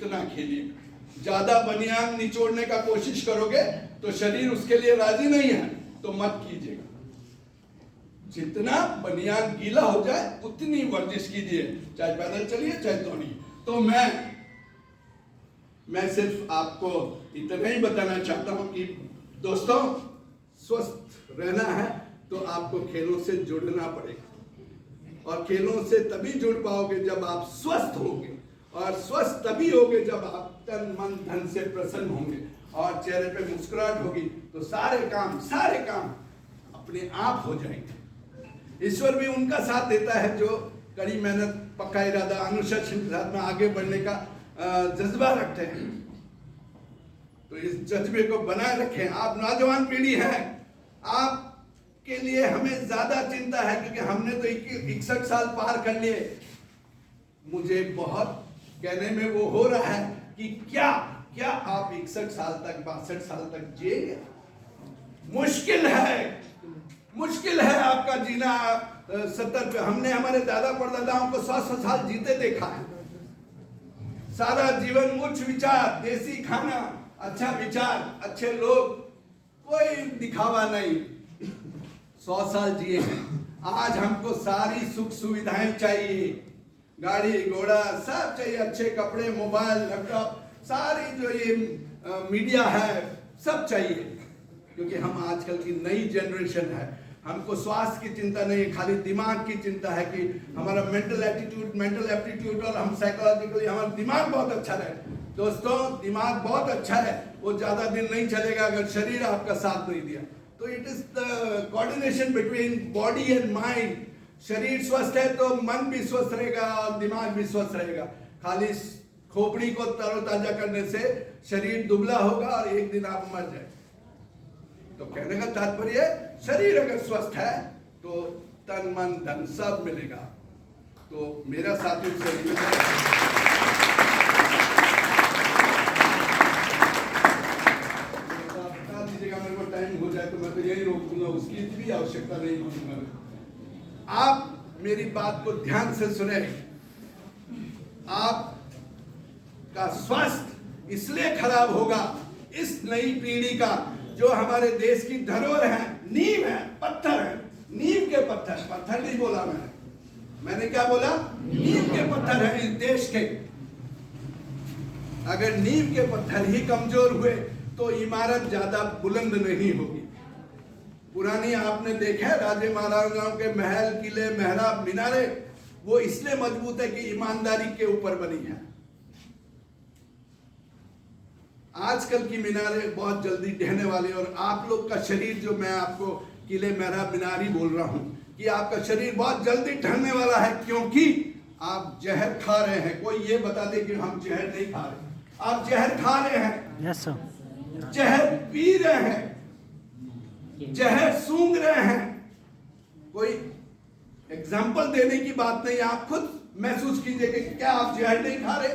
उतना खेलिए। ज्यादा बनियान निचोड़ने का कोशिश करोगे तो शरीर उसके लिए राजी नहीं है, तो मत कीजिएगा। जितना बनियान गीला हो जाए उतनी वर्जिश कीजिए, चाहे पैदल चलिए चाहे दौड़िए। तो मैं सिर्फ आपको इतना ही बताना चाहता हूं कि दोस्तों, स्वस्थ रहना है तो आपको खेलों से जुड़ना पड़ेगा, और खेलों से तभी जुड़ पाओगे जब आप स्वस्थ होंगे, और स्वस्थ तभी होगे जब आप तन मन धन से प्रसन्न होंगे और चेहरे पे मुस्कुराहट होगी, तो सारे काम अपने आप हो जाएंगे। ईश्वर भी उनका साथ देता है जो कड़ी मेहनत, पक्का इरादा, अनुशासन के साथ में आगे बढ़ने का जज्बा रखते हैं। तो इस जज्बे को बनाए रखें। आप नौजवान पीढ़ी है, आपके लिए हमें ज्यादा चिंता है क्योंकि हमने तो 61 साल पार कर लिए। मुझे बहुत कहने में वो हो रहा है कि क्या आप 61 साल तक, 62 साल तक जिएंगे? मुश्किल है आपका जीना 70 पे। हमने हमारे दादा परदादाओं को 100 साल जीते देखा है। सारा जीवन उच्च विचार, देसी खाना, अच्छा विचार, अच्छे लोग, कोई दिखावा नहीं, 100 साल जिए हैं। आज हमको सारी सुख सुविधाएं चाहिए, गाड़ी घोड़ा सब चाहिए, अच्छे कपड़े, मोबाइल, लैपटॉप, सारी जो ये मीडिया है सब चाहिए, क्योंकि हम आजकल की नई जनरेशन है। हमको स्वास्थ्य की चिंता नहीं है, खाली दिमाग की चिंता है कि हमारा मेंटल एप्टीट्यूड और हम साइकोलॉजिकली हमारा दिमाग बहुत अच्छा रहे। दोस्तों, दिमाग बहुत अच्छा है, वो ज्यादा दिन नहीं चलेगा अगर शरीर आपका साथ नहीं दिया। तो it is the coordination between body and mind. शरीर स्वस्थ है तो मन भी स्वस्थ रहेगा और दिमाग भी स्वस्थ रहेगा। खाली खोपड़ी को तरोताजा करने से शरीर दुबला होगा और एक दिन आप मर जाए। तो कहने का तात्पर्य, शरीर अगर स्वस्थ है तो तन मन धन सब मिलेगा। तो मेरा साथियों से बता दीजिएगा, मेरे को टाइम हो जाए तो मैं तो यही रोक दूंगा, उसकी भी आवश्यकता नहीं मानूंगा। आप मेरी बात को ध्यान से सुने। आपका स्वास्थ्य इसलिए खराब होगा, इस नई पीढ़ी का जो हमारे देश की धरोहर है, नींव है, पत्थर है, नींव के पत्थर नहीं बोला मैंने क्या बोला? नींव के पत्थर है इस देश के। अगर नींव के पत्थर ही कमजोर हुए तो इमारत ज्यादा बुलंद नहीं होगी। पुरानी आपने देखा है राजे महाराजाओं के महल, किले, मेहराब, मीनारे, वो इसलिए मजबूत है कि ईमानदारी के ऊपर बनी है। आजकल की मीनारे बहुत जल्दी ढहने वाली, और आप लोग का शरीर, जो मैं आपको किले, मेहराब, मीनारी बोल रहा हूं, कि आपका शरीर बहुत जल्दी ढहने वाला है, क्योंकि आप जहर खा रहे हैं। कोई ये बता दे कि हम जहर नहीं खा रहे। आप जहर खा रहे हैं। Yes sir. जहर पी रहे हैं, जहर सूंघ रहे हैं। कोई एग्जाम्पल देने की बात नहीं, आप खुद महसूस कीजिए कि क्या आप जहर नहीं खा रहे?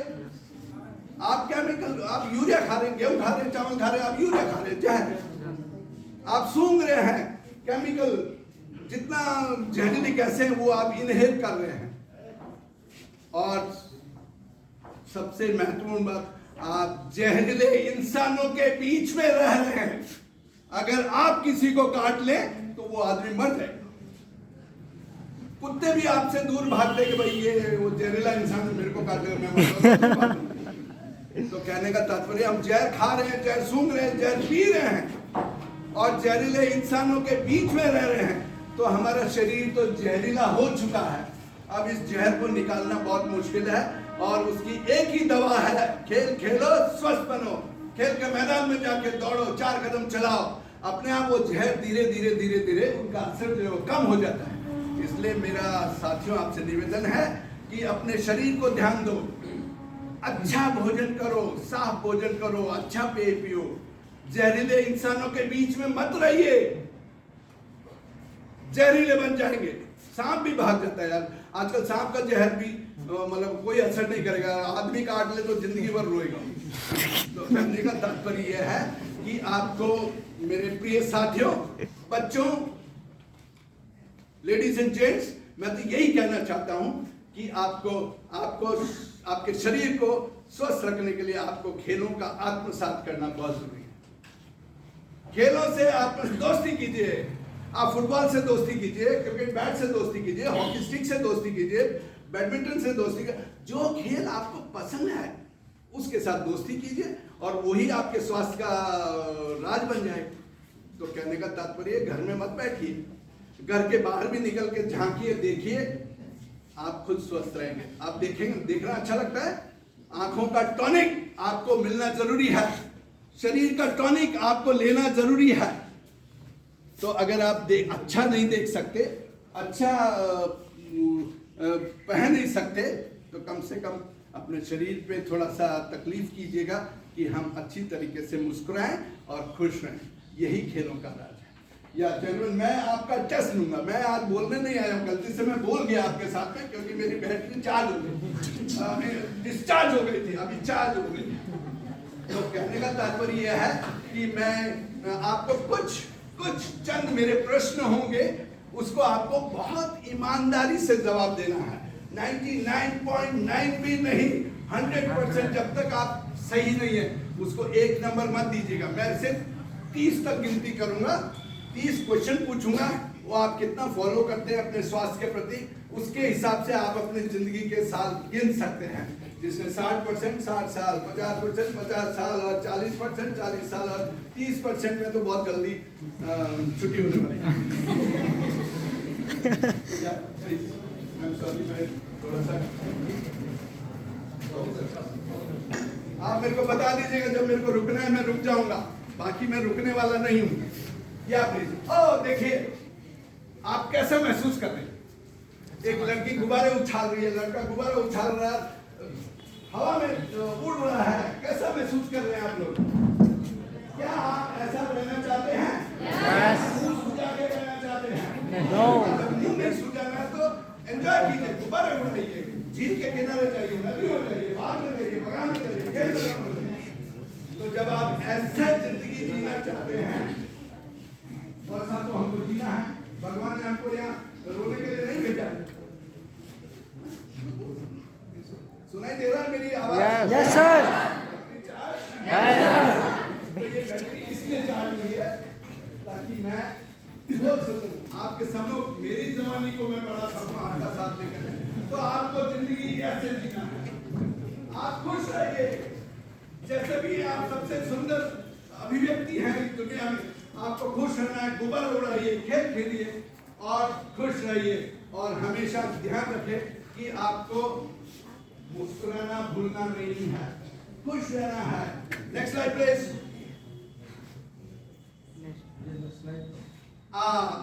आप केमिकल, आप यूरिया खा रहे हैं, गेहूं खा रहे हैं, चावल खा रहे हैं, आप यूरिया खा रहे हैं, जहर आप सूंघ रहे हैं। केमिकल जितना जहरीली गैसें हैं वो आप इनहेल कर रहे हैं। और सबसे महत्वपूर्ण बात, आप जहरीले इंसानों के बीच में रह रहे हैं। अगर आप किसी को काट ले तो वो आदमी मर जाएगा। कुत्ते भी आपसे दूर भागते कि भाई ये वो जहरीला इंसान मेरे को काटेगा, मैं मर। तो कहने का तात्पर्य, हम जहर खा रहे हैं, जहर सूंघ रहे हैं, जहर पी रहे हैं और जहरीले इंसानों के बीच में रह रहे हैं, तो हमारा शरीर तो जहरीला हो चुका है। अब इस जहर को निकालना बहुत मुश्किल है, और उसकी एक ही दवा है, खेल खेलो, स्वस्थ बनो। खेल के मैदान में जाके दौड़ो, 4 कदम चलाओ, अपने आप वो जहर धीरे धीरे उनका असर जो है कम हो जाता है। इसलिए मेरा साथियों आपसे निवेदन है कि अपने शरीर को ध्यान दो, अच्छा भोजन करो, साफ भोजन करो, अच्छा पेय पियो, जहरीले इंसानों के बीच में मत रहिए, जहरीले बन जाएंगे। सांप भी भाग जाता है यार, आजकल सांप का जहर भी मतलब कोई असर नहीं करेगा, आदमी काट ले तो जिंदगी भर रोएगा। तो कहने का तात्पर्य यह है कि आपको, मेरे प्रिय साथियों, बच्चों, लेडीज एंड जेंट्स, मैं तो यही कहना चाहता हूं कि आपको आपके शरीर को स्वस्थ रखने के लिए आपको खेलों का आत्मसात करना बहुत जरूरी है। खेलों से आप दोस्ती कीजिए, आप फुटबॉल से दोस्ती कीजिए, क्रिकेट बैट से दोस्ती कीजिए, हॉकी स्टिक से दोस्ती कीजिए, बैडमिंटन से दोस्ती कीजिए। जो खेल आपको पसंद है उसके साथ दोस्ती कीजिए और वही आपके स्वास्थ्य का राज बन जाए। तो कहने का तात्पर्य घर में मत बैठिए, घर के बाहर भी निकल के झांकिए, देखिए, आप खुद स्वस्थ रहेंगे। आप देखेंगे, देखना अच्छा लगता है। आंखों का टॉनिक आपको मिलना जरूरी है, शरीर का टॉनिक आपको लेना जरूरी है। तो अगर आप अच्छा नहीं देख सकते, अच्छा पहन नहीं सकते, तो कम से कम अपने शरीर पे थोड़ा सा तकलीफ कीजिएगा कि हम अच्छी तरीके से मुस्कुराएं और खुश रहें। यही खेलों का राज है। या जेन्युइन मैं आपका टेस्ट लूंगा। मैं आज बोलने नहीं आया हूँ, गलती से मैं बोल गया आपके साथ में, क्योंकि मेरी बैटरी चार्ज हो गई, डिस्चार्ज हो गई थी, अभी चार्ज हो गई। तो कहने का तात्पर्य यह है कि मैं आपको कुछ चंद मेरे प्रश्न होंगे, उसको आपको बहुत ईमानदारी से जवाब देना है। 99.9 भी नहीं, 100%। जब तक आप सही नहीं है उसको 1 नंबर मत दीजिएगा। मैं सिर्फ 30 तक गिनती करूंगा, 30 क्वेश्चन पूछूंगा, वो आप कितना फॉलो करते हैं अपने स्वास्थ्य के प्रति, उसके हिसाब से आप अपनी जिंदगी के साल गिन सकते हैं। जिसमें 60% 60 साल, 50% 50 साल और 40% 40 साल और 30% में तो बहुत जल्दी छुट्टी होने वाली है। आप मेरे को बता दीजिएगा जब मेरे को रुकना है, मैं रुक जाऊंगा, बाकी मैं रुकने वाला नहीं हूं। या प्लीज देखिए, आप कैसा महसूस कर रहे हैं? एक लड़की गुब्बारे उछाल रही है, लड़का गुब्बारे उछाल रहा है, हवा में उड़ रहा है, कैसा महसूस कर रहे हैं आप लोग? क्या आप ऐसा रहना चाहते हैं? मुंह सुजा के रहना चाहते हैं? मुंह नहीं सुजाना तो एंजॉय कीजिए, गुब्बारे उड़ाइए, झील के किनारे जाइए, नदी हो जाइए, बाहर में जाइए, बगान में जाइए। तो जब आप ऐसा जिंदगी जीना चाहते हैं, और साथ तो हमको जीना है, भगवान ने हमको यहाँ रोने के लिए नहीं भेजा। सुनाई दे रहा है मेरी आवाज? Yes sir. तो ये बैटरी इसलिए चार्ज हुई है ताकि मैं बोल सकूं आपके सामने। मेरी जवानी को मैं बड़ा सकूं आपका साथ लेकर। तो आपको जिंदगी ऐसे जीना है, आप खुश रहिए, जैसे भी आप सबसे सुंदर अभिव्यक्ति है इस दुनिया में। आपको खुश रहना है, गुब्बारे उड़ाइए, खेल खेलिए और खुश रहिए। और हमेशा ध्यान रखें कि आपको मुस्कुराना भूलना नहीं है, खुश रहना है। Next slide please.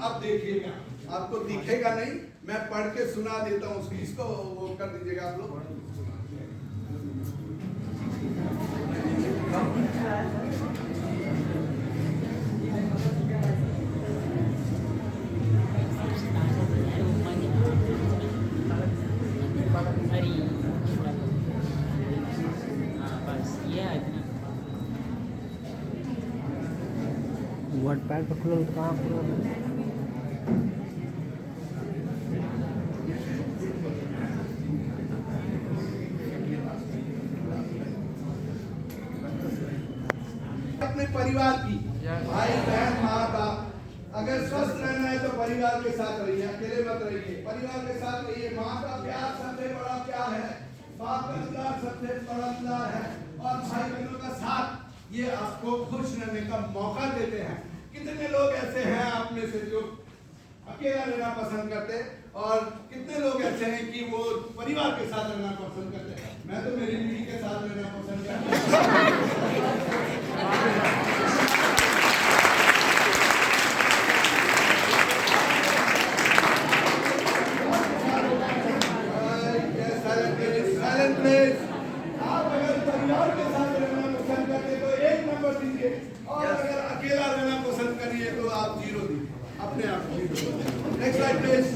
अब देखिएगा, आपको दिखेगा नहीं, मैं पढ़ के सुना देता हूँ उसकी, इसको वो कर दीजिएगा आप लोग। वर्ड पैड पर खुला तो कहाँ खुला? अपने परिवार की, भाई बहन माँ बाप, अगर स्वस्थ रहना है तो परिवार के साथ रहिए, अकेले मत रहिए, परिवार के साथ रहिए। माँ का प्यार सबसे बड़ा प्यार है, बाप का प्यार सबसे बड़ा प्यार है, और भाई बहनों का साथ ये आपको खुश रहने का मौका देते हैं। कितने लोग ऐसे हैं आप में से जो अकेला रहना पसंद करते हैं, और कितने लोग ऐसे हैं कि वो परिवार के साथ रहना पसंद करते हैं? मैं तो मेरी बीवी के साथ रहना पसंद करता आप अगर परिवार के साथ रहना पसंद करते तो 1 नंबर दीजिए, और अगर अकेला रहना पसंद करिए तो आप 0 दीजिए, अपने आप 0। Next slide please.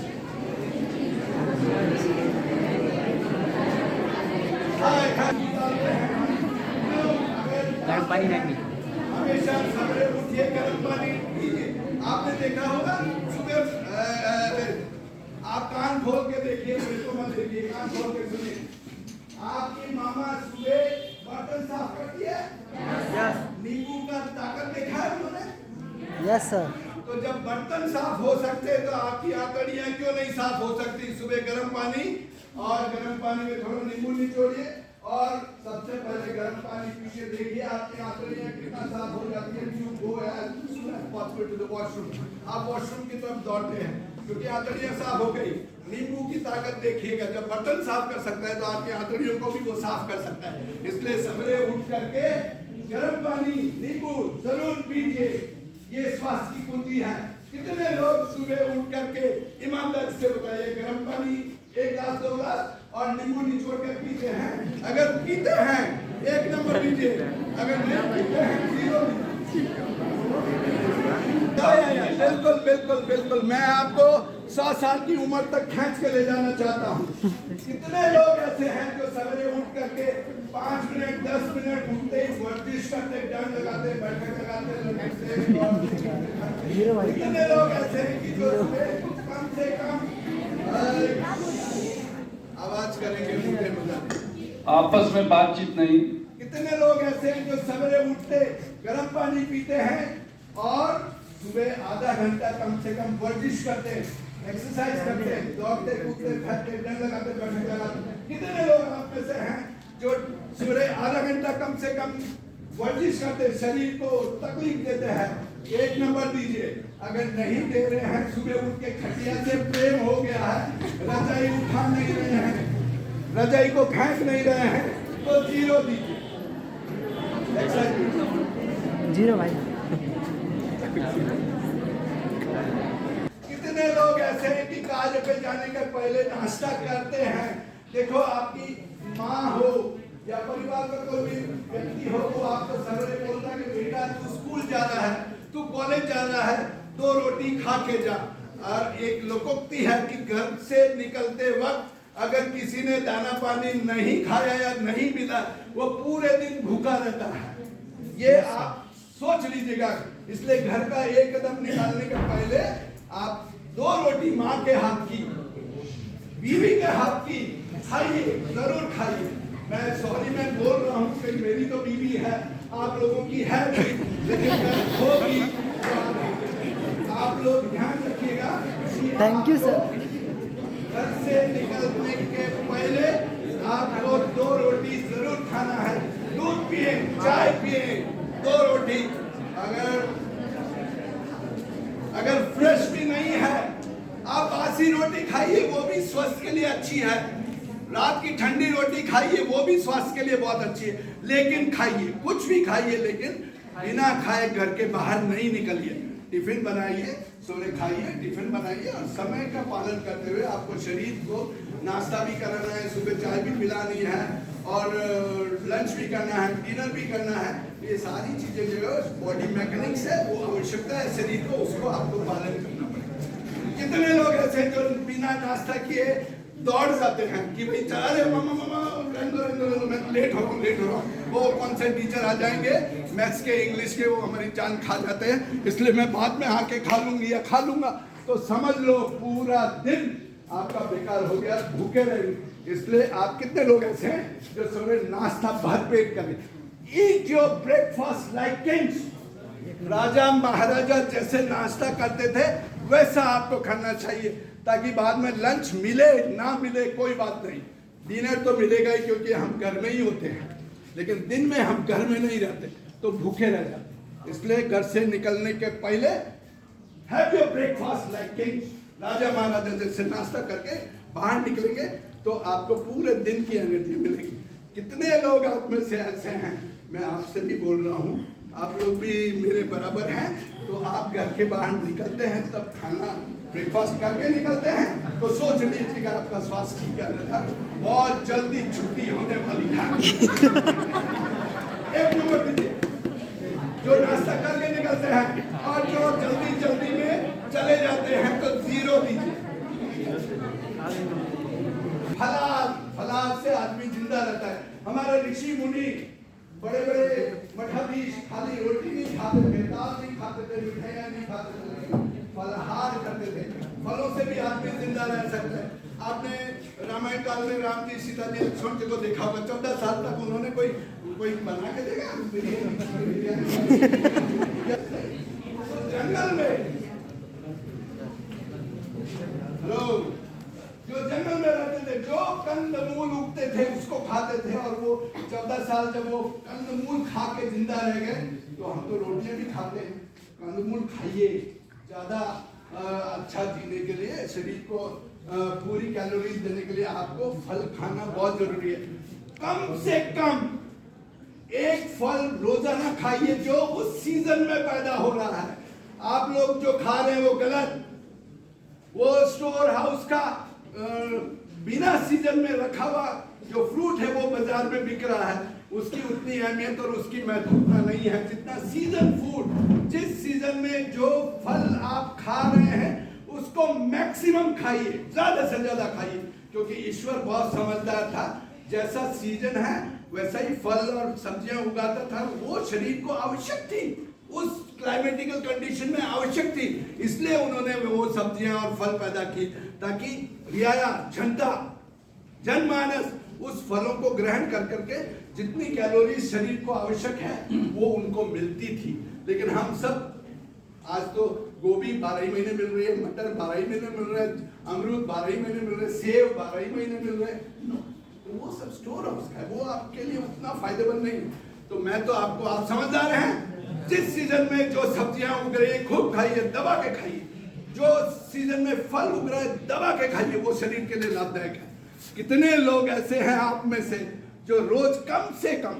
गर्म पानी नहीं, हमेशा सवेरे उठिए, गर्म पानी पीजिए। आपने देखा होगा सुबह, आप कान खोल के देखिए, मेरे को मत देखिए, कान खोल के सुनिए। आपकी मामा सुबह पड़ती है? नींबू का ताकत देखा है उन्होंने? Yes sir. तो जब बर्तन साफ हो सकते हैं तो आपकी आंतड़ियां क्यों नहीं साफ हो सकती? सुबह गर्म पानी और गर्म पानी में थोड़ा नींबू निचोड़िए और सबसे पहले गर्म पानी पीछे देखिए आपकी आंतड़ियां कितना साफ हो जाती है। You go as soon as possible to the washroom। आप वॉशरूम की तरफ दौड़ते हैं क्योंकि आंतड़ियां साफ हो गई। नींबू की ताकत देखिएगा, जब बर्तन साफ कर सकता है तो आपकी आंतड़ियों को भी वो साफ कर सकता है। इसलिए सवेरे उठ करके गर्म पानी नींबू जरूर पीजिए, ये स्वास्थ्य की कुंजी है। कितने लोग सुबह उठ करके ईमानदारी से बताइए गर्म पानी 1 गिलास 2 गिलास और नींबू निचोड़ कर पीते हैं? अगर पीते हैं 1 नंबर दीजिए, अगर नहीं पीते हैं 0 दीजिए। बिल्कुल बिल्कुल बिल्कुल, मैं आपको 100 साल की उम्र तक खींच के ले जाना चाहता हूँ। कितने लोग ऐसे हैं जो सवेरे उठ करके 5 मिनट 10 मिनट उठते ही वर्जिश करते, डंड लगाते, बैठक लगाते, कितने लोग ऐसे हैं कि जो कम से कम आवाज करेंगे, मुझे मजा आपस में बातचीत नहीं। कितने लोग ऐसे हैं जो सवेरे उठते गर्म पानी पीते हैं और सुबह आधा घंटा कम से कम वर्जिश करते हैं, एक्सरसाइज करते हैं, दौड़ते कूदते फिरते, डंड लगाते, बैठक लगाते। कितने लोग आप में से हैं जो सुबह आधा घंटा कम से कम वर्जिश करते, शरीर को तकलीफ देते हैं? 1 नंबर दीजिए। अगर नहीं दे रहे हैं, सुबह उठ के खटिया से प्रेम हो गया है, रजाई उठा नहीं रहे हैं, रजाई को फेंक नहीं रहे हैं, तो 0 दीजिए। 0 भाई। कितने लोग ऐसे हैं कि कार्य पे जाने के पहले नाश्ता करते हैं? देखो आपकी माँ हो या परिवार का कोई भी व्यक्ति हो, वो आपको सवेरे बोलता है कि बेटा तू स्कूल जा रहा है, तू कॉलेज जा रहा है, 2 रोटी खा के जा। और एक लोकोक्ति है कि घर से निकलते वक्त अगर किसी ने दाना पानी नहीं खाया या नहीं मिला, वो पूरे दिन भूखा रहता है। ये आप सोच लीजिएगा। इसलिए घर का एक कदम निकालने के पहले आप 2 रोटी माँ के हाथ की, बीवी के हाथ की खाइए, जरूर खाइए। मैं बोल रहा हूँ कि मेरी तो बीवी है, आप लोगों की है भी, लेकिन होगी तो आप लोग ध्यान रखिएगा। Thank you sir. घर से निकलने के पहले आपको 2 रोटी जरूर खाना है। दूध पिए, चाय पिए, 2 रोटी। अगर फ्रेश भी नहीं है, आप बासी रोटी खाइए, वो भी स्वास्थ्य के लिए अच्छी है। रात की ठंडी रोटी खाइए, वो भी स्वास्थ्य के लिए बहुत अच्छी है। लेकिन खाइए, कुछ भी खाइए, लेकिन बिना खाए घर के बाहर नहीं निकलिए। टिफिन बनाइए, सुबह खाइए, टिफिन बनाइए और समय का पालन करते हुए आपको शरीर को नाश्ता भी कराना है, सुबह चाय भी पिलानी है और लंच भी करना है, डिनर भी करना है। ये सारी चीजें जो है बॉडी मैकेनिक्स है, वो आवश्यकता है शरीर को, उसको आपको पालन करना पड़ेगा। कितने लोग ऐसे जो बिना नाश्ता किए दौड़ जाते हैं कि भाई अरे मामा मैं लेट हो रहा हूँ। वो कौन से टीचर आ जाएंगे मैथ्स के, इंग्लिश के, वो हमारी जान खा जाते हैं, इसलिए मैं बाद में आके खा लूंगी या खा लूंगा। तो समझ लो पूरा दिन आपका बेकार हो गया, भूखे रहेंगे। इसलिए आप कितने लोग ऐसे हैं जो सुबह नाश्ता भरपेट करें? Eat your breakfast like kings. राजा महाराजा जैसे नाश्ता करते थे वैसा आपको खाना चाहिए, ताकि बाद में लंच मिले ना मिले कोई बात नहीं, डिनर तो मिलेगा ही क्योंकि हम घर में ही होते हैं, लेकिन दिन में हम घर में नहीं रहते तो भूखे रह जाते। इसलिए घर से निकलने के पहले have your breakfast like kings. राजा महाराजा जैसे नाश्ता करके बाहर निकलेंगे तो आपको पूरे दिन की एनर्जी मिलेगी। कितने लोग आप में से ऐसे हैं, मैं आपसे भी बोल रहा हूँ, आप लोग भी मेरे बराबर हैं, तो आप घर के बाहर निकलते हैं तब खाना ब्रेकफास्ट करके निकलते हैं, तो सोच लीजिएगा आपका स्वास्थ्य ठीक रहेगा। बहुत जल्दी छुट्टी होने वाली है। 1 नंबर दीजिए जो नाश्ता करके निकलते हैं, और जो जल्दी में चले जाते हैं तो 0 दीजिए। फलाद से आदमी जिंदा रहता है। हमारे ऋषि मुनि बड़े मठाधीश खाली रोटी नहीं खाते थे, दाल नहीं खाते थे, मिठाइयाँ नहीं खाते थे, फलाहार करते थे। फलों से भी आदमी जिंदा रह सकता है। आपने रामायण काल में राम जी सीता जी लक्ष्मण जी को देखा होगा, 14 साल तक उन्होंने कोई कोई बना के देगा तो जंगल में, हेलो, जो जंगल में रहते थे, जो कंदमूल उगते थे उसको खाते थे, और वो 14 साल जब वो कंदमूल खा के जिंदा रह गए, तो हम तो रोटियां भी खाते हैं। कंदमूल खाइए, ज्यादा अच्छा जीने के लिए, शरीर को पूरी कैलोरीज देने के लिए आपको फल खाना बहुत जरूरी है। कम से कम एक फल रोजाना खाइए जो उस सीजन में पैदा हो रहा है। आप लोग जो खा रहे हैं वो गलत, वो स्टोर हाउस का बिना सीजन में रखा हुआ जो फ्रूट है वो बाजार में बिक रहा है, उसकी उतनी अहमियत और उसकी महत्वता नहीं है जितना सीजन फूड। जिस सीजन में जो फल आप खा रहे हैं उसको मैक्सिमम खाइए, ज्यादा से ज्यादा खाइए, क्योंकि ईश्वर बहुत समझदार था। जैसा सीजन है वैसा ही फल और सब्जियां उगाता था, वो शरीर को आवश्यक थी, उस क्लाइमेटिकल कंडीशन में आवश्यक थी, इसलिए उन्होंने वो सब्जियां और फल पैदा की ताकि रियाया, जनता, जनमानस उस फलों को ग्रहण कर करके जितनी कैलोरीज शरीर को आवश्यक है वो उनको मिलती थी। लेकिन हम सब आज तो गोभी 12 ही महीने मिल रही है, मटर 12 ही महीने मिल रहा है, अमरूद 12 ही महीने मिल रहे हैं, सेब 12 ही महीने मिल रहे हैं। तो वो सब स्टोर हाउस का है, वो आपके लिए उतना फायदेमंद नहीं। तो मैं तो आपको, आप समझदार हैं, जिस सीजन में जो सब्जियां उग रही है खूब खाइए, दबा के खाइए। जो सीजन में फल उग रहा है दबा के खाइए, वो शरीर के लिए लाभदायक है। कितने लोग ऐसे हैं आप में से जो रोज कम से कम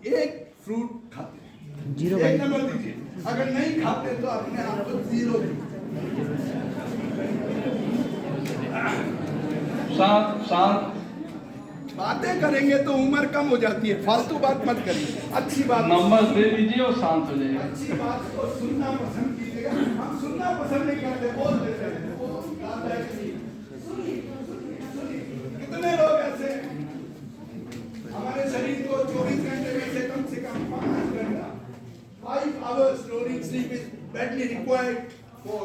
एक फ्रूट खाते हैं? जीरो एक भाई। नंबर दीजिए। अगर नहीं खाते तो अपने आप को 0 शांत बातें करेंगे तो उम्र कम हो जाती है, फालतू बात मत करिए, अच्छी बात नंबर दे दीजिए और शांत हो जाइए। अच्छी बात को सुनना पसंद कीजिएगा। हम सुनना पसंद नहीं करते, बोल देते हैं, वो लाभदायक नहीं। सुनिए, कितने लोग ऐसे हैं हमारे शरीर को 24 घंटे में से कम 5 घंटा 5 hours snoring sleep is badly required for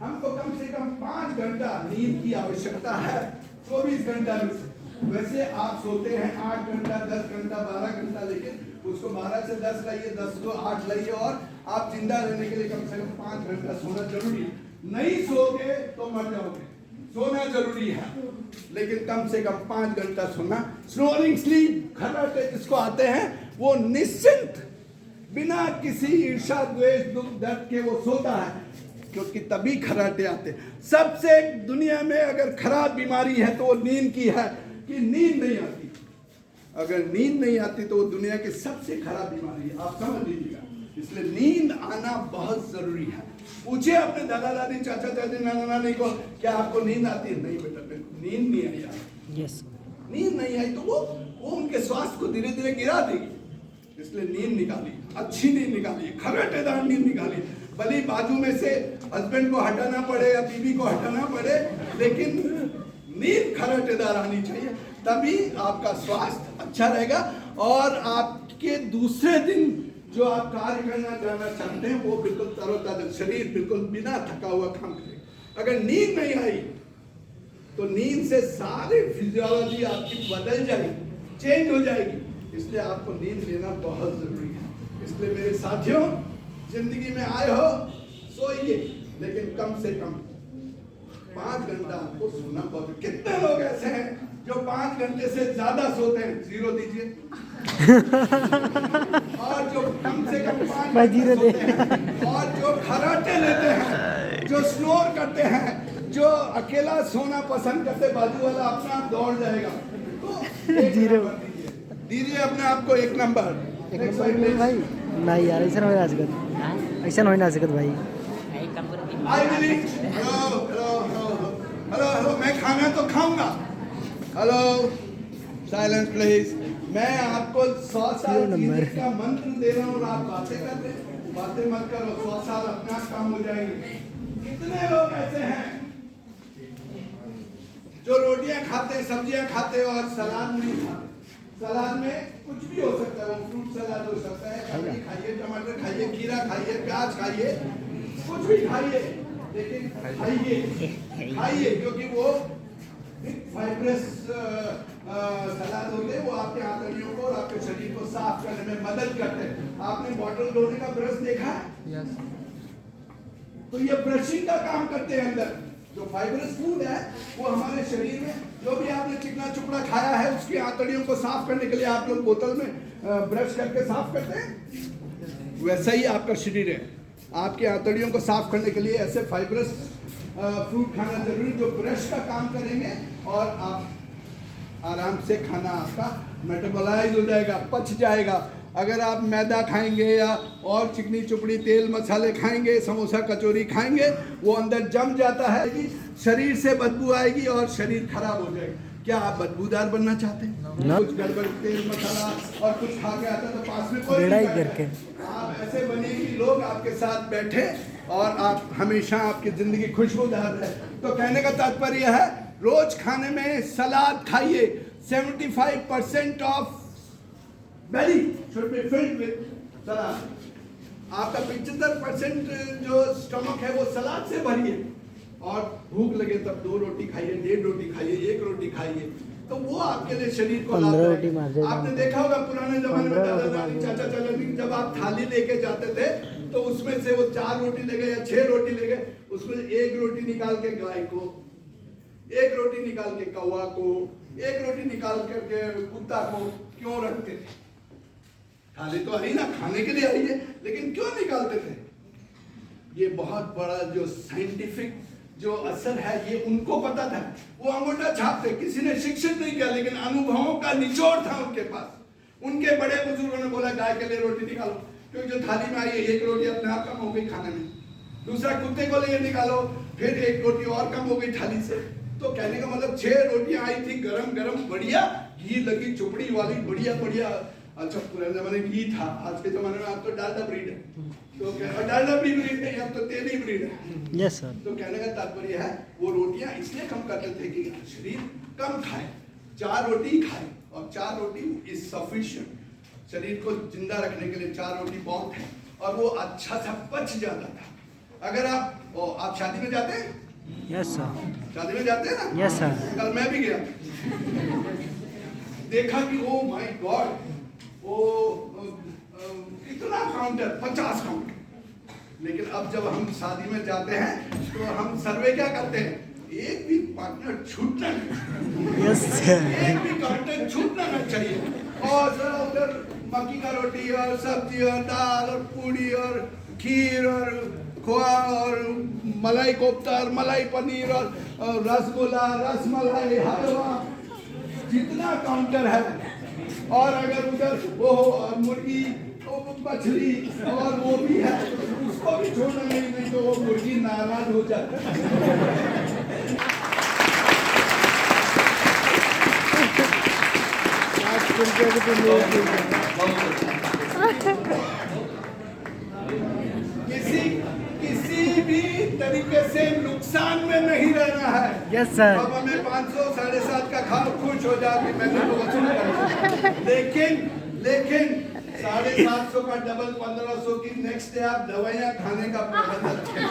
हमको कम से कम 5 घंटा नींद की आवश्यकता है 24 घंटा में से। वैसे आप सोते हैं 8 घंटा, 10 घंटा, 12 घंटा, लेकिन उसको 12 से 10 लाइए, 10 को 8 लाइए, और आप जिंदा रहने के लिए कम से कम 5 घंटा सोना जरूरी है। नहीं सोगे तो मर जाओगे, सोना जरूरी है, लेकिन कम से कम 5 घंटा सोना। स्नोरिंग स्लीप, खर्राटे जिसको आते हैं, वो निश्चिंत बिना किसी ईर्ष्या, द्वेष, दुख, दर्द के वो सोता है, क्योंकि तभी खर्राटे आते हैं। सबसे दुनिया में अगर खराब बीमारी है तो वो नींद की है, कि नींद नहीं आती। अगर नींद नहीं आती तो वो दुनिया की सबसे खराब बीमारी है, आप समझ लीजिएगा। इसलिए नींद आना बहुत जरूरी है। पूछिए अपने दादा दादी, चाचा चाची, नाना नानी को, क्या आपको नींद आती है? नहीं बेटा, नींद नहीं आई यार। यस। नींद नहीं आई तो वो उनके स्वास्थ्य को धीरे धीरे गिरा देगी। इसलिए नींद निकालिए, अच्छी नींद निकालिए, खर्राटेदार नींद निकालिए। भले बाजू में से हस्बैंड को हटाना पड़े या बीवी को हटाना पड़े, लेकिन नींद खर्राटेदार आनी चाहिए, तभी आपका स्वास्थ्य अच्छा रहेगा और आपके दूसरे दिन जो आप कार्य करना जाना चाहते हैं वो बिल्कुल तरोताजा, शरीर बिल्कुल बिना थका हुआ काम करेगा। अगर नींद नहीं आई तो नींद से सारी फिजियोलॉजी आपकी बदल जाएगी, चेंज हो जाएगी। इसलिए आपको नींद लेना बहुत जरूरी है। इसलिए मेरे साथियों, जिंदगी में आए हो सोइए, लेकिन कम से कम 5 घंटा आपको सोना बहुत। कितने लोग ऐसे हैं जो 5 घंटे से ज्यादा सोते हैं? 0 दीजिए। और जो कम से कम 5 घंटे सोते हैं, और जो खर्राटे लेते हैं, जो स्नोर करते हैं, जो अकेला सोना पसंद करते, बाजू वाला अपना आप दौड़ जाएगा। तो 0 दीजिए अपने आप को 1 नंबर। एक नंबर भाई नहीं यार, ऐसा नहीं हो सकत, ऐसा नहीं हो सकत भाई। I believe. हेलो, मैं खाना तो खाऊंगा। Hello, silence please. मैं आपको 100 साल जीने का मंत्र दे रहा हूँ और आप बातें करते हैं। बातें मत करो, 100 साल अपने आप काम हो जाएंगे। कितने लोग ऐसे हैं जो रोटियां खाते, सब्जियां खाते और सलाद नहीं खाते? सलाद में कुछ भी हो सकता है, वो फ्रूट सलाद हो सकता है, ककड़ी खाइए, टमाटर खाइए, खीरा खाइए, प्याज खाइए, कुछ भी खाइए, लेकिन खाइए, क्योंकि वो फाइब्रस सलाद होते हैं, वो आपके आंतड़ियों को में मदद करते हैं। आपने बॉटल धोने का ब्रश देखा है? यस तो ये ब्रशिंग का काम करते हैं। अंदर जो फाइबरस फूड है वो हमारे शरीर में जो भी आपने चिकना चुपड़ा खाया है उसकी आंतड़ियों को साफ करने के लिए आप लोग बोतल में ब्रश करके साफ करते हैं। वैसा ही आपका शरीर है, आपकी आंतड़ियों को साफ करने के लिए ऐसे फाइबरस फ्रूट खाना जरूरी जो ब्रश का काम करेंगे और आप आराम से खाना आपका मेटाबोलाइज हो जाएगा, पच जाएगा। अगर आप मैदा खाएंगे या और चिकनी चुपड़ी तेल मसाले खाएंगे, समोसा कचौरी खाएंगे, वो अंदर जम जाता है कि शरीर से बदबू आएगी और शरीर खराब हो जाएगा। क्या आप बदबूदार बनना चाहते हैं? ना। कुछ गड़बड़ तेल मसाला और कुछ खा के आता तो पास में कोई लड़ाई नहीं करके। बैठा। आप ऐसे बनिए कि लोग आपके साथ बैठे और आप हमेशा आपकी जिंदगी खुशबूदार रहे। तो कहने का तात्पर्य है रोज खाने में सलाद खाइए। 75% of belly should be filled with salad. आपका 75% जो स्टमक है वो सलाद से भरिए और भूख लगे तब 2 रोटी खाइए, 1.5 रोटी खाइए, 1 रोटी खाइए, तो वो आपके लिए शरीर को 15 लाभदायक रोटी मार है। देगा। आपने देखा होगा पुराने जमाने में 15 दादा रोटी दादी मार चाचा चाचा जब आप थाली लेके जाते थे तो उसमें से वो 4 रोटी ले गए या 6 रोटी ले गए, उसमें 1 रोटी निकाल के गाय को, 1 रोटी निकाल के कौवा को, 1 रोटी निकाल करके कुत्ता को क्यों रखते थे? थाली तो आई ना, खाने के लिए आई है, लेकिन क्यों निकालते थे? ये बहुत बड़ा जो साइंटिफिक जो असर है ये उनको पता था। वो अंगूठा छापते, किसी ने शिक्षित नहीं किया, लेकिन अनुभवों का निचोड़ था उनके पास। उनके बड़े बुजुर्गों ने बोला गाय के लिए रोटी निकालो, क्योंकि जो थाली में आई है 1 रोटी अपने आप कम हो गई खाने में। दूसरा कुत्ते को लिए निकालो, फिर 1 रोटी और कम हो गई थाली से। तो कहने का मतलब 6 रोटियां आई थी गरम गरम, बढ़िया घी लगी चुपड़ी वाली, बढ़िया बढ़िया। अच्छा पुराने जमाने में घी था, आज के जमाने में अब तो डालडा ब्रीड है, तो डालडा भी ब्रीड है, अब तो तेली ब्रीड है। Yes sir. तो कहने का तात्पर्य है वो रोटियां इसलिए कम करते थे कि शरीर कम खाए, 4 रोटी खाए और 4 रोटी इज सफिशिएंट। शरीर को जिंदा रखने के लिए 4 रोटी बहुत है और वो अच्छा सा पच जाता था। अगर आप शादी में जाते हैं? Yes sir. शादी में जाते हैं ना? Yes sir. कल मैं भी गया, देखा कि ओ माय गॉड, वो कितना काउंटर, 50 काउंटर। लेकिन अब जब हम शादी में जाते हैं तो हम सर्वे क्या करते हैं? एक भी पार्टनर छूटना नहीं, यस सर। एक भी काउंटर छूटना नहीं चाहिए। और उधर मक्की का रोटी और सब्जी और दाल और पूड़ी और खीर और खोआ और मलाई कोफ्ता और मलाई पनीर और रसगुल्ला, रसमलाई, हलवा, जितना काउंटर है। और अगर उधर वो मुर्गी, मछली और वो भी है, उसको भी छोड़ना नहीं तो वो मुर्गी नाराज हो जाता है। किसी भी तरीके से नुकसान में नहीं रहना है। Yes sir. अब हमें 500 7.5 का खाओ, खुश हो जाओ कि मैंने तो वसूल कर। लेकिन 750 का डबल 1500 की नेक्स्ट डे आप दवाइयाँ खाने का प्रबंधन करें।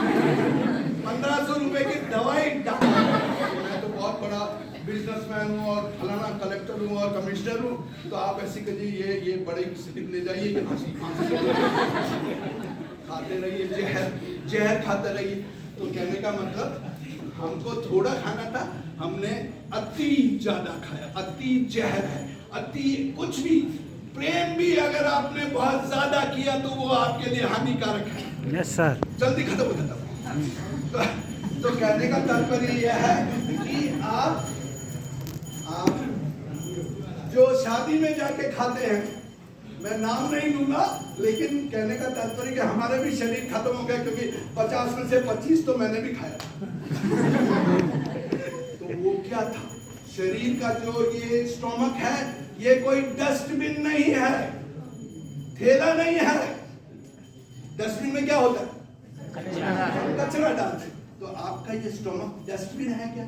1500 रुपए की दवाई। मैं तो बहुत बड़ा बिजनेसमैन हूँ और फलाना कलेक्टर हूँ और कमिश्नर हूँ, तो आप ऐसी कहिए ये बड़ी स्लिप ले जाइए, ये खाते रहिए, जहर खाते रहिए। तो कहने का मतलब हमको थोड़ा खाना था, हमने अति ज्यादा खाया। अति जहर है, अति कुछ भी। प्रेम भी अगर आपने बहुत ज्यादा किया तो वो आपके लिए हानिकारक है। Yes sir. जल्दी खत्म हो जाता। तो कहने का तात्पर्य यह है कि आप जो शादी में जाके खाते हैं, मैं नाम नहीं लूंगा, लेकिन कहने का तात्पर्य कि हमारे भी शरीर खत्म हो गया, क्योंकि 50 में से 25 तो मैंने भी खाया। तो वो क्या था? शरीर का जो ये स्टोमक है, ये कोई डस्टबिन नहीं है, थैला नहीं है। डस्टबिन में क्या होता है? कचरा डालते। तो आपका ये स्टोमक डस्टबिन है क्या?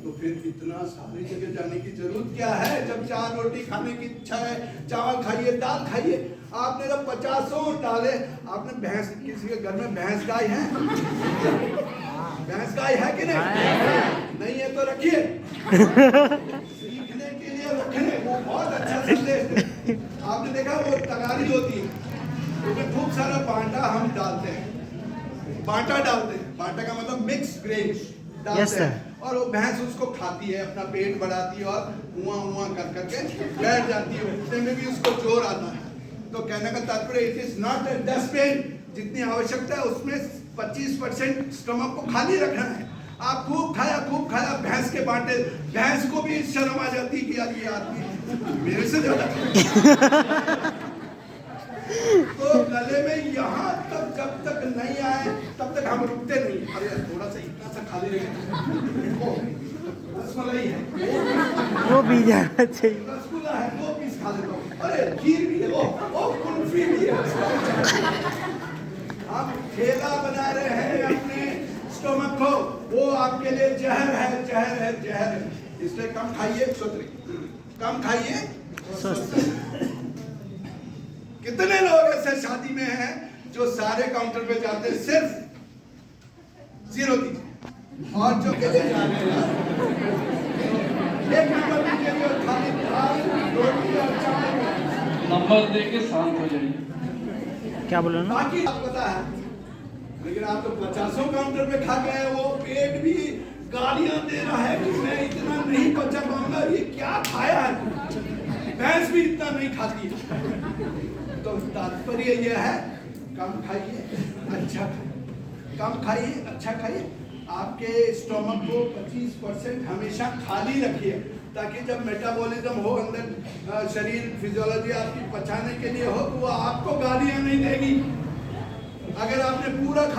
तो फिर इतना सारी जगह जाने की जरूरत क्या है? जब 4 रोटी खाने की इच्छा है, चावल खाइए, दाल खाइए। आपने जब 50 डाले, आपने भैंस, किसी के घर में भैंस गाय है? भैंस गाय है कि नहीं? नहीं है तो रखिए, सीखने के लिए रखने, वो बहुत अच्छा संदेश है। आपने खारिज होती है, उसमें खूब सारा बांटा हम डालते हैं, बांटा डालते हैं। बांटा का मतलब मिक्स ग्रेन्स डालते Yes, sir. हैं और वो भैंस उसको खाती है, अपना पेट बढ़ाती है और उआ कर करके बैठ जाती है, उठने में भी उसको जोर आता है। तो कहने का तात्पर्य it is not a dustbin, जितनी आवश्यकता है उसमें 25% स्टमक को खाली रखना है। आप खूब खाया भैंस के बांटे, भैंस को भी शर्म आ जाती है कि यार ये आदमी मेरे से ज्यादा तो गले में यहाँ तक जब तक नहीं आए तब तक हम रुकते नहीं। अरे थोड़ा सा इतना सा खाली रहे, रसमलाई है वो भी जाना चाहिए। रसगुल्ला है 2 पीस खा लेता हूँ, अरे खीर भी है, ओ कुल्फी भी है। हम ठेला बना रहे हैं अपने स्टोमक को, वो आपके लिए जहर है, जहर है, जहर है। इसलिए कम खाइए, कम खाइए। कितने लोग ऐसे शादी में हैं जो सारे काउंटर पे जाते हैं सिर्फ 0 दीजिए, और जो के लिए जा रहे हैं 1 नंबर दीजिए, जो खाली दाल रोटी और चावल, नंबर दे के शांत हो जाइए। क्या बोल रहे हो ना? बाकी आपको पता है। लेकिन आप तो 50 काउंटर पे खा गए, वो पेट भी गालियां दे रहा है कि मैं इतना नहीं पचा पाऊंगा, ये क्या खाया है, भैंस भी इतना नहीं खाती है। तो तात्पर्य यह है कम खाइए, अच्छा खाइए, कम खाइए, अच्छा खाइए। आपके स्टोमक को 25% हमेशा खाली रखिए, ताकि जब मेटाबॉलिज्म हो अंदर शरीर फिजियोलॉजी आपकी पचाने के लिए हो तो वो आपको गालियां नहीं देगी। अगर आपने पूरा